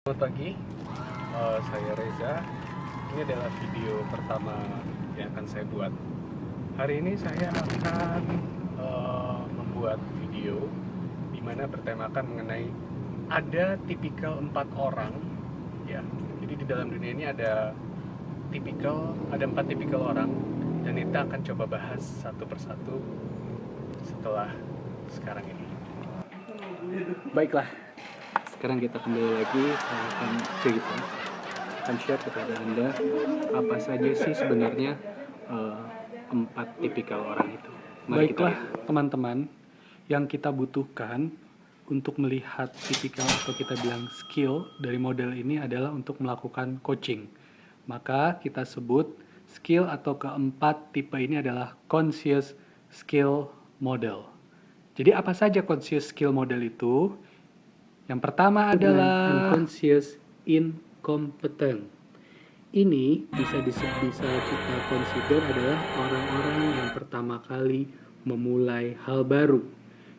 Selamat pagi, saya Reza. Ini adalah video pertama yang akan saya buat. Hari ini saya akan membuat video di mana bertemakan mengenai ada tipikal 4 orang, ya. Jadi di dalam dunia ini ada 4 tipikal orang, dan kita akan coba bahas satu persatu setelah sekarang ini. Baiklah, sekarang kita kembali lagi. Saya akan cerita, akan share kepada Anda apa saja sih sebenarnya 4 tipikal orang itu. Baiklah teman-teman, yang kita butuhkan untuk melihat tipikal atau kita bilang skill dari model ini adalah untuk melakukan coaching. Maka kita sebut skill atau keempat tipe ini adalah conscious skill model. Jadi apa saja conscious skill model itu? Yang pertama adalah unconscious incompetent. Ini bisa kita consider adalah orang-orang yang pertama kali memulai hal baru.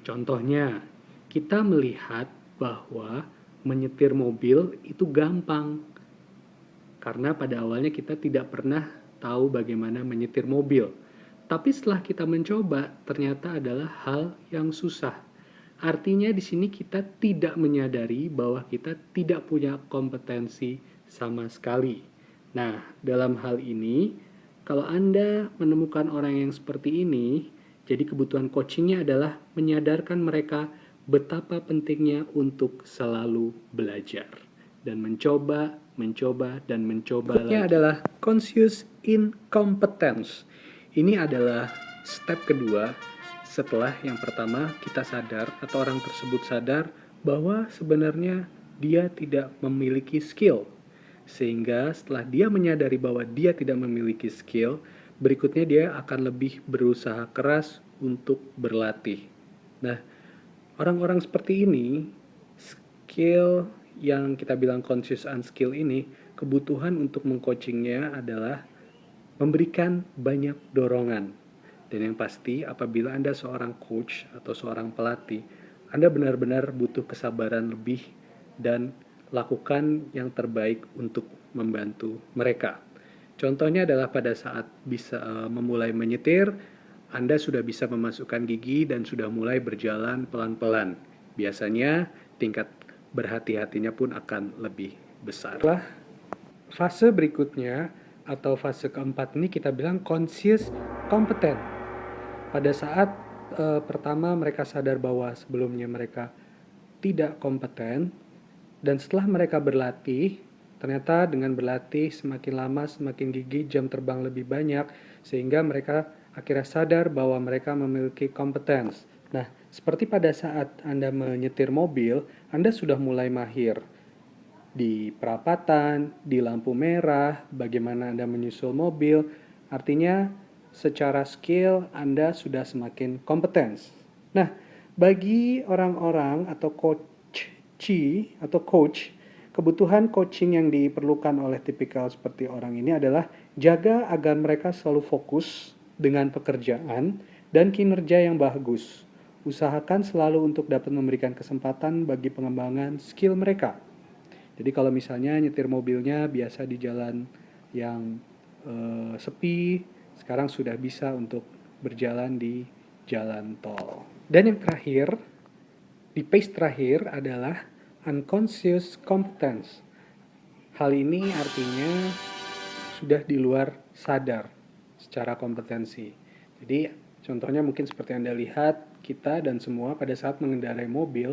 Contohnya, kita melihat bahwa menyetir mobil itu gampang. Karena pada awalnya kita tidak pernah tahu bagaimana menyetir mobil. Tapi setelah kita mencoba, ternyata adalah hal yang susah. Artinya di sini kita tidak menyadari bahwa kita tidak punya kompetensi sama sekali. Nah, dalam hal ini, kalau Anda menemukan orang yang seperti ini, jadi kebutuhan coachingnya adalah menyadarkan mereka betapa pentingnya untuk selalu belajar dan mencoba dan mencoba lagi. Berikutnya adalah conscious incompetence. Ini adalah step kedua setelah yang pertama kita sadar atau orang tersebut sadar bahwa sebenarnya dia tidak memiliki skill. Sehingga setelah dia menyadari bahwa dia tidak memiliki skill, berikutnya dia akan lebih berusaha keras untuk berlatih. Nah, orang-orang seperti ini, skill yang kita bilang conscious unskill ini, kebutuhan untuk mengcoachingnya adalah memberikan banyak dorongan. Dan yang pasti, apabila Anda seorang coach atau seorang pelatih, Anda benar-benar butuh kesabaran lebih dan lakukan yang terbaik untuk membantu mereka. Contohnya adalah pada saat bisa memulai menyetir, Anda sudah bisa memasukkan gigi dan sudah mulai berjalan pelan-pelan. Biasanya tingkat berhati-hatinya pun akan lebih besar. Fase berikutnya atau fase keempat ini kita bilang conscious competent. Pada saat pertama mereka sadar bahwa sebelumnya mereka tidak kompeten, dan setelah mereka berlatih, ternyata dengan berlatih semakin lama semakin gigih, jam terbang lebih banyak, sehingga mereka akhirnya sadar bahwa mereka memiliki kompetens. Nah, seperti pada saat Anda menyetir mobil, Anda sudah mulai mahir di perapatan, di lampu merah, bagaimana Anda menyusul mobil. Artinya secara skill Anda sudah semakin kompetens. Nah, bagi orang-orang atau coach, kebutuhan coaching yang diperlukan oleh tipikal seperti orang ini adalah jaga agar mereka selalu fokus dengan pekerjaan dan kinerja yang bagus. Usahakan selalu untuk dapat memberikan kesempatan bagi pengembangan skill mereka. Jadi kalau misalnya nyetir mobilnya biasa di jalan yang sepi, sekarang sudah bisa untuk berjalan di jalan tol. Dan yang terakhir, di phase terakhir adalah unconscious competence. Hal ini artinya sudah di luar sadar secara kompetensi. Jadi contohnya mungkin seperti Anda lihat, kita dan semua pada saat mengendarai mobil,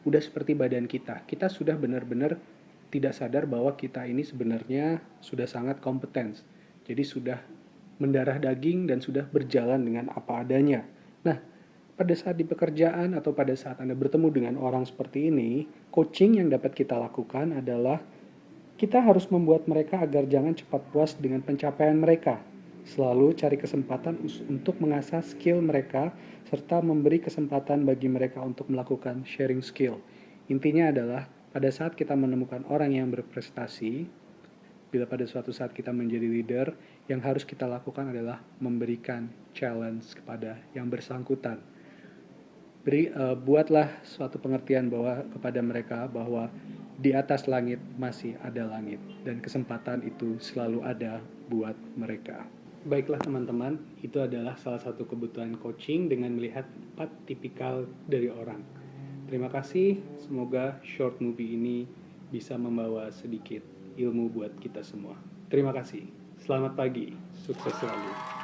udah seperti badan kita. Kita sudah benar-benar tidak sadar bahwa kita ini sebenarnya sudah sangat kompeten. Jadi sudah mendarah daging dan sudah berjalan dengan apa adanya. Nah, pada saat di pekerjaan atau pada saat Anda bertemu dengan orang seperti ini, coaching yang dapat kita lakukan adalah kita harus membuat mereka agar jangan cepat puas dengan pencapaian mereka. Selalu cari kesempatan untuk mengasah skill mereka serta memberi kesempatan bagi mereka untuk melakukan sharing skill. Intinya adalah pada saat kita menemukan orang yang berprestasi, bila pada suatu saat kita menjadi leader, yang harus kita lakukan adalah memberikan challenge kepada yang bersangkutan. Buatlah suatu pengertian kepada mereka bahwa di atas langit masih ada langit dan kesempatan itu selalu ada buat mereka. Baiklah teman-teman, itu adalah salah satu kebutuhan coaching dengan melihat 4 tipikal dari orang. Terima kasih, semoga short movie ini bisa membawa sedikit ilmu buat kita semua. Terima kasih, selamat pagi, sukses selalu.